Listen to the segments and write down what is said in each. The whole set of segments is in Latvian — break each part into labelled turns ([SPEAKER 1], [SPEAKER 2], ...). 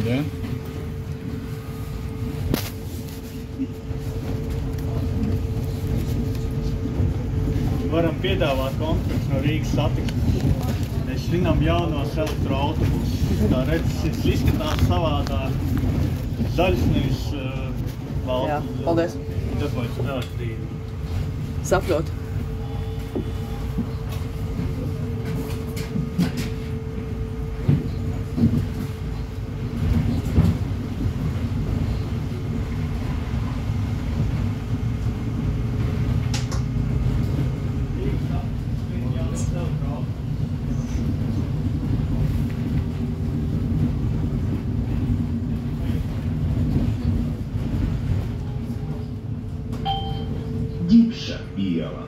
[SPEAKER 1] Yeah.
[SPEAKER 2] Varam piedāvāt konkursu no Rīgas satiksmes. Mēs svinam jaunos elektroautobusus. Tā redzes, izskatās savādāk. Zaļs nevis balts.
[SPEAKER 3] Jā, paldies.
[SPEAKER 2] Tāpēc elektrība.
[SPEAKER 3] Saprotu.
[SPEAKER 4] Ģipša iela.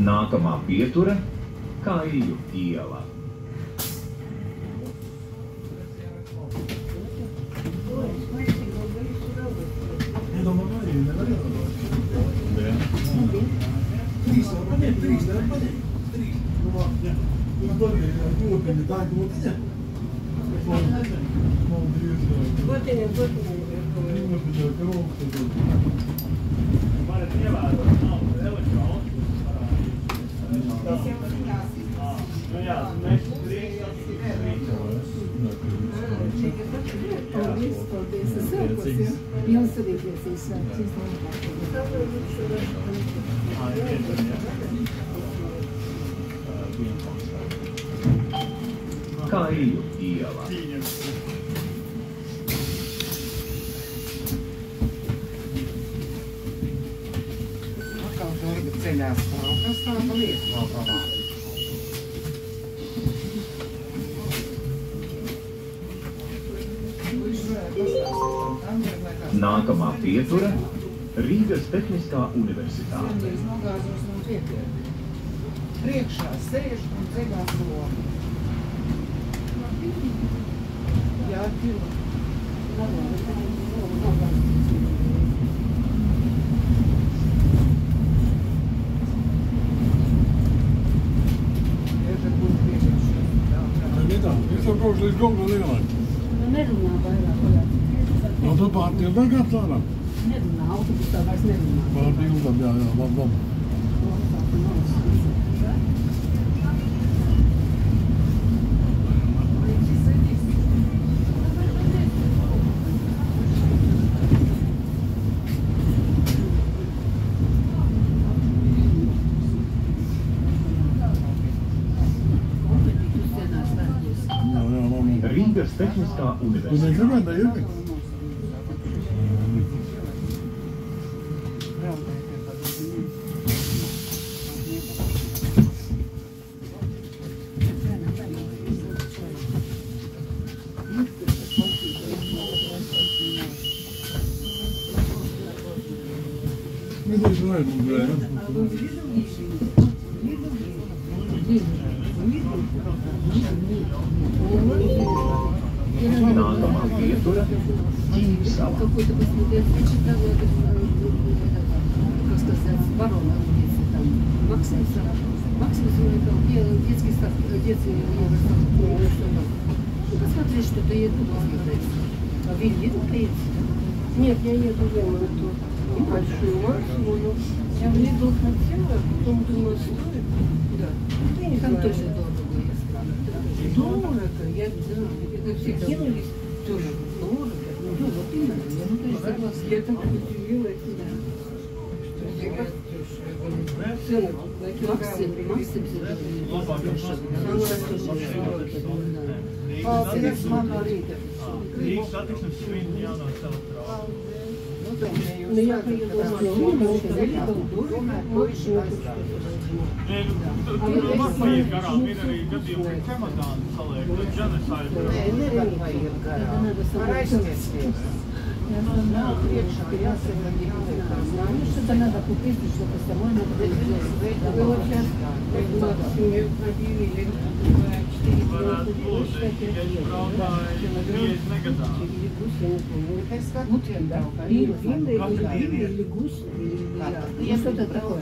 [SPEAKER 4] Nākamā pietura - Kaļļu iela. Kaļļu iela.
[SPEAKER 5] Atkal torba ceļā stāv. Kas tā pa lietu vēl pavāda?
[SPEAKER 4] Nākamā pietura - Rīgas Tehniskā universitāte.
[SPEAKER 5] Sandrīs nogāzos no pietiek. Priekšā sēž un ceļās roku. Jā, kilo.
[SPEAKER 1] Es jau kaut līdz Golda lielai.
[SPEAKER 6] Nu nerunā vairāk.
[SPEAKER 1] No tu pārtildā kāds ārā?
[SPEAKER 6] Nerunā, autobusā vairs nerunā.
[SPEAKER 1] Pārtildam, jā, labi.
[SPEAKER 4] Rīgas Tehniskā
[SPEAKER 1] Tu
[SPEAKER 4] universitāte.
[SPEAKER 1] negribēji iepirkt? Vidus vajag mums grēja.
[SPEAKER 4] Nākamā pietura - Ķīmsala.
[SPEAKER 6] Какой-то посмотреть, читала, как сказать, ворона, там, Максим, детский сад, детский посмотри, что-то еду посмотреть. А вы еду поедете?
[SPEAKER 7] Нет, я еду в эту небольшую Максиму. Я в Лидл хотела, потом думаю, стоит.
[SPEAKER 6] Да.
[SPEAKER 7] Я не
[SPEAKER 6] Там
[SPEAKER 7] знаю.
[SPEAKER 6] тоже дорого, я сказала.
[SPEAKER 7] Дорого, я знаю. Это
[SPEAKER 6] все кинулись тоже дорого. Ну, вот именно, я ну, тоже согласна.
[SPEAKER 7] Я так удивилась.
[SPEAKER 6] Цены на килограмм, Максим
[SPEAKER 2] Rīgas satiksmes svīni jānāk elektrā.
[SPEAKER 7] Но я поеду с
[SPEAKER 2] Var paiet garām, ir arī gadījumi, ka čemodāni saliek, bet džanes aizbrauc.
[SPEAKER 5] Nepaiet garām. Var aizmirsties.
[SPEAKER 6] Знаешь, что надо купить, чтобы самой надо
[SPEAKER 7] было сейчас Максиме объявили 4
[SPEAKER 2] Varētu būt, ja es braukāju 50 negadā.
[SPEAKER 5] Es katru dienu braukāju.
[SPEAKER 6] или гусь, или что-то такое.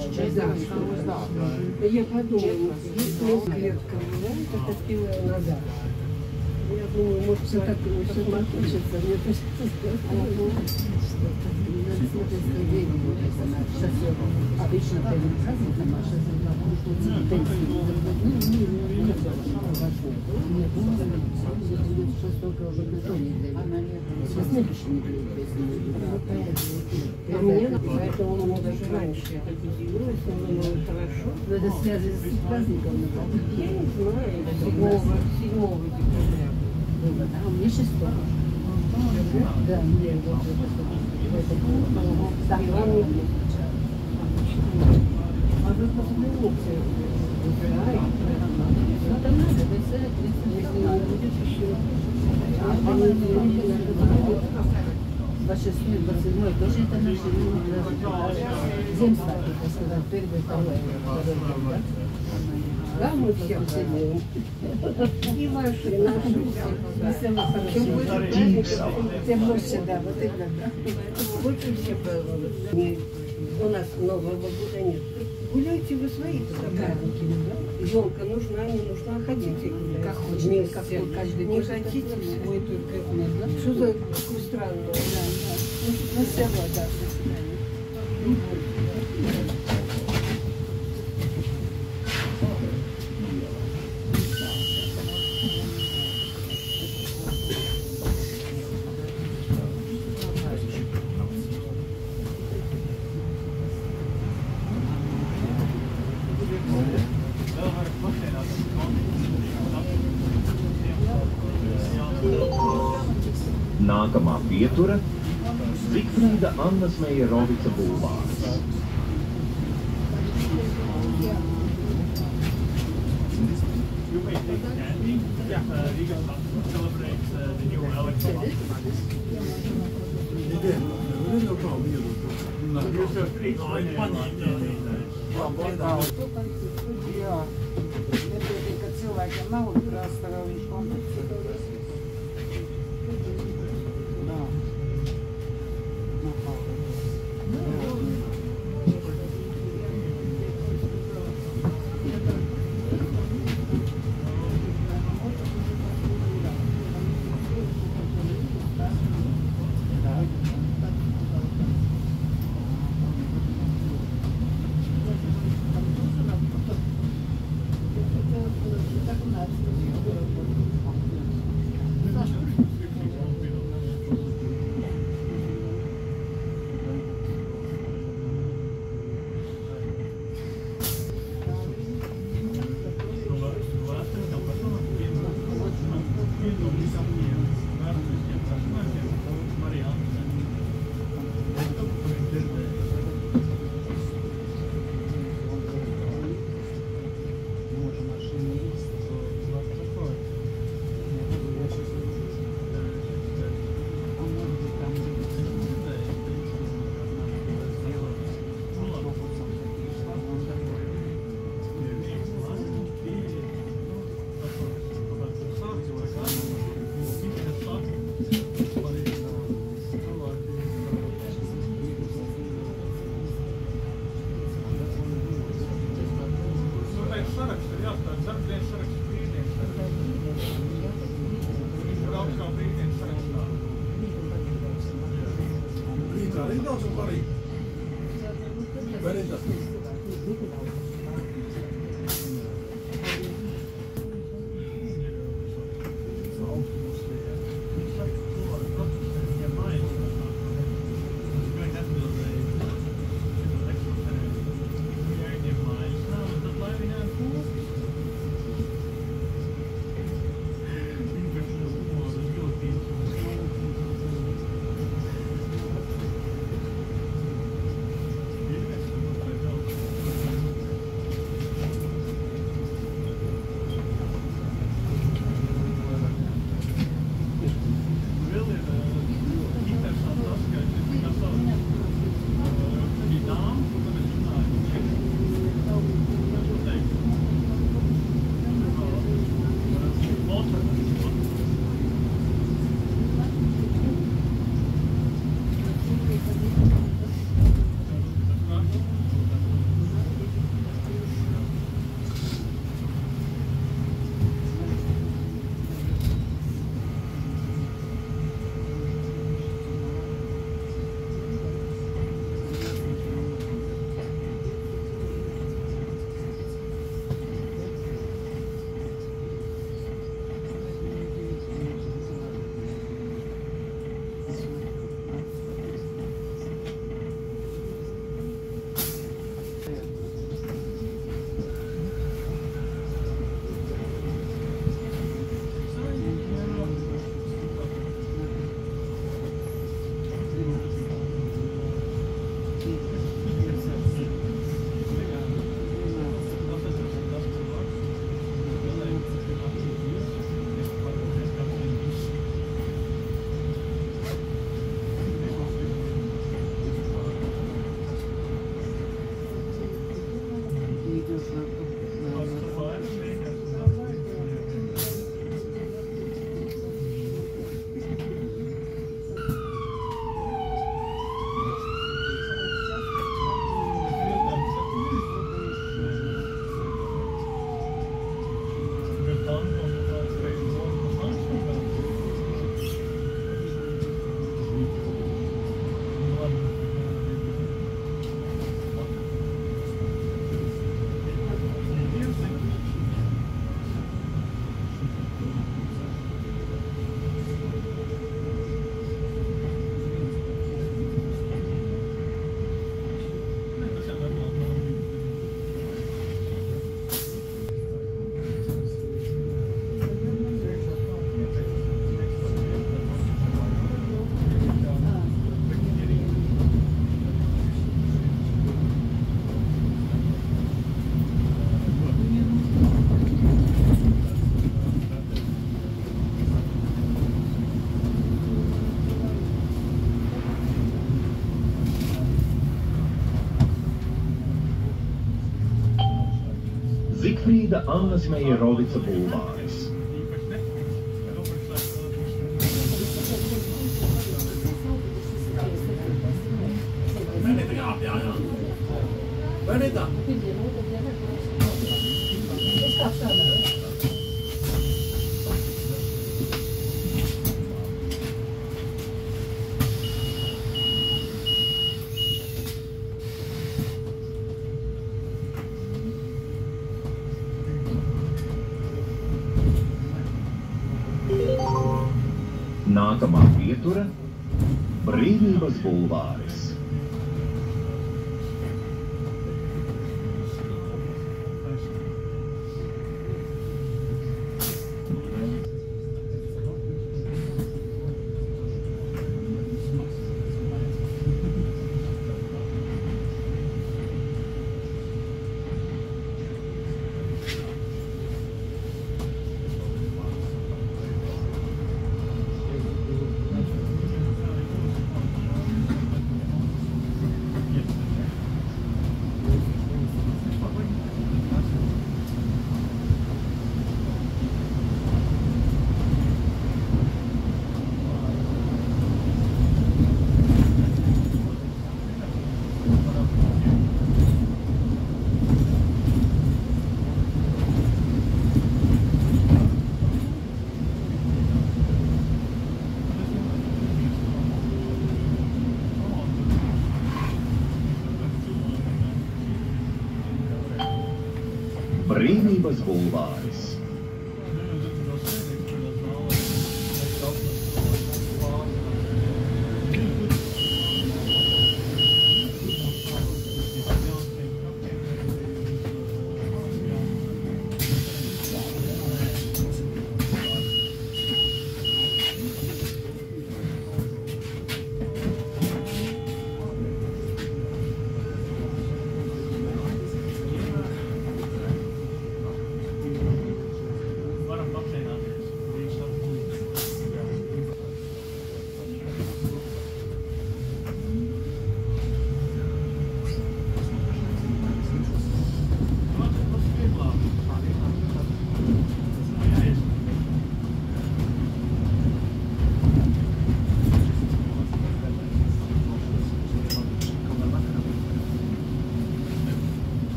[SPEAKER 7] Я подумала, если клетка бывает, это пила назад. Я думаю, может, все так хочется. Мне
[SPEAKER 6] Обычно праздник на Маша
[SPEAKER 7] поэтому мы даже раньше это удивилась, но было хорошо.
[SPEAKER 6] Но это связано с праздником.
[SPEAKER 7] Я не знаю, 7 декабря.
[SPEAKER 6] А мне 6. Да, мне
[SPEAKER 7] А вы посмотрите,
[SPEAKER 6] там надо писать,
[SPEAKER 7] если не будет еще.
[SPEAKER 6] Ваше 27 тоже это наши земства, так сказать, первый, второй, да?
[SPEAKER 7] Да, мы всем седьмым. И ваши, и наши. Чем больше праздников, тем лучше, да, вот это, да. Больше все празднуют. У нас Нового года нет. Гуляйте вы свои праздники, да? Елка нужна, не нужна, хотите гулять.
[SPEAKER 6] Как хочешь, как каждый
[SPEAKER 7] не хотите свой только. Что за такое странное? Да. На себя, да.
[SPEAKER 4] Nākamā pietura – Zigfrīda Annas Mejerovica bulvārs.
[SPEAKER 2] You may take candy. Riga celebrates the new electronic.
[SPEAKER 5] Jā, nepietiek, ka cilvēkiem nav prasa, ka viņš kompensē.
[SPEAKER 4] Zigfrīda Annas Meierovica bulvāris. Nākamā pietura – Brīvības bulvāris. Brīvības bulvāris.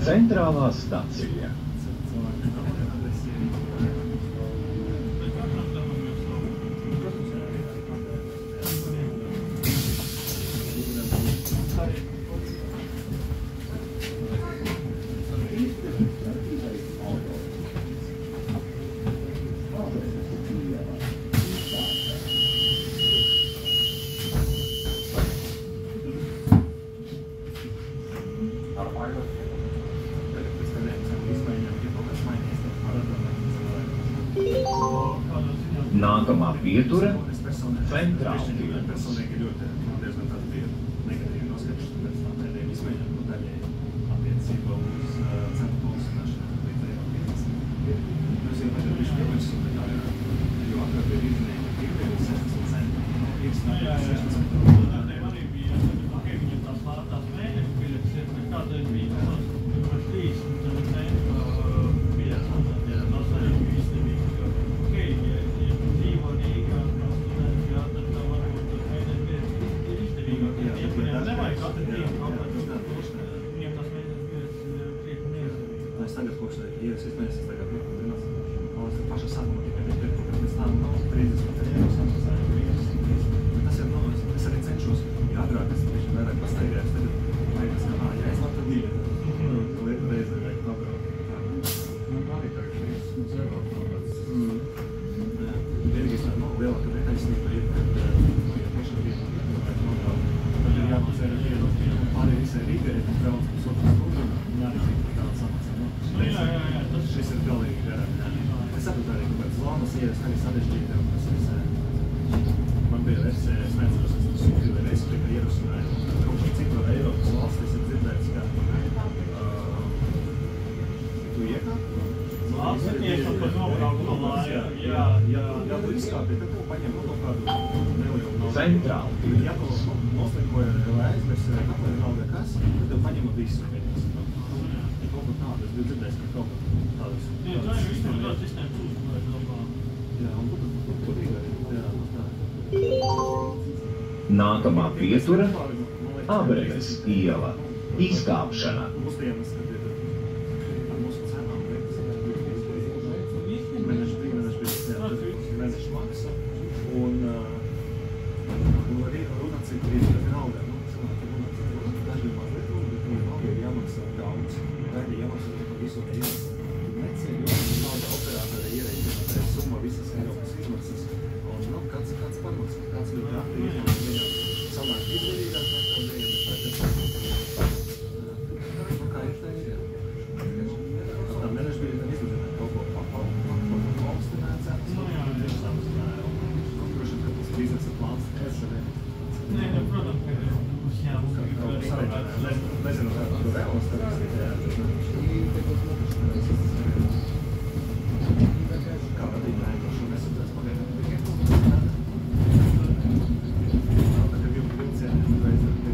[SPEAKER 4] Centrālā stacija. Nākamā pietura – Centrālpils.
[SPEAKER 3] Tagad kopš Ievas izmēnesis tagad zinās, tas paša sākuma tikai pēc tam 30 eiro samaksāju. Tas ir, es arī cenšos, ja agrāk es vairāk pastaigājos, tagad vajag tas, ka, ja es varu, tad 2. ieras arī sarežģīti, un tas ir, man bija versija, es neatceros, es tas sūtīju reizi, ka ierosināju, kaut kā citur Eiropas valstis ir dzirdēts, ka tu iekāp, ja tu izkāpi, tad tu paņem kaut kādu nelielu naudu.
[SPEAKER 4] Centrāli.
[SPEAKER 3] Ja tu noslēkoja vai aizmirsi vai katrai nauda kas, tad tev paņem visu. Kaut kā tāda, es biju dzirdējis, ka kaut kā tādas sistēmas. Jā, un tur arī, jā, tā.
[SPEAKER 4] Nākamā pietura – Abrenes iela. Izkāpšana.
[SPEAKER 3] Mūsdienas, kad ir ar mūsu cenām veiks, mēneša maksa, un arī runācīt ir alga. Cilvēki runācīt, daži mazliet runa, bet alga ir jāmaksā daudz, daļa jāmaksā par visu Eiropu. Neceļ, jo nauda operātori ierēķina summa visas Eiropas izmaksas, un kāds parmaksā, kāds ļoti ātri izmaksas, viņam sanāk izdarīgāk nekā bija, bet kā ir tā ir, jā. Tā mēneša bija izdarīt kaut ko paaugstināt cenas, tieši samazināja, un droši, ka tas biznesa plāns tiesa arī. Nezinu, kā to reāls tagad ir, jā. Kā vadītāji to šo nesadzēs pagaidām? Tā kā vilcieni vajadzētu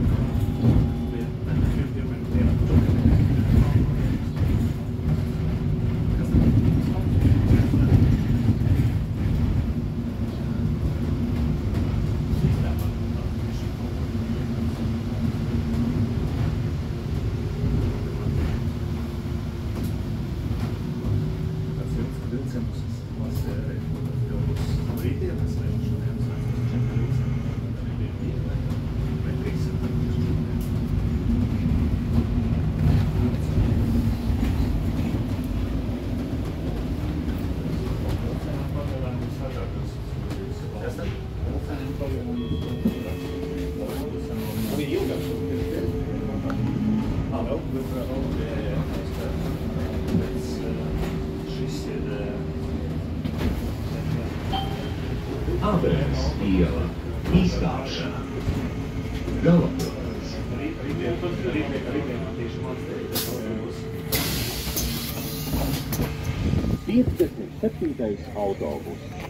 [SPEAKER 4] Abrenes iela. Izkāpšana. Galapils.
[SPEAKER 8] 57. autobus.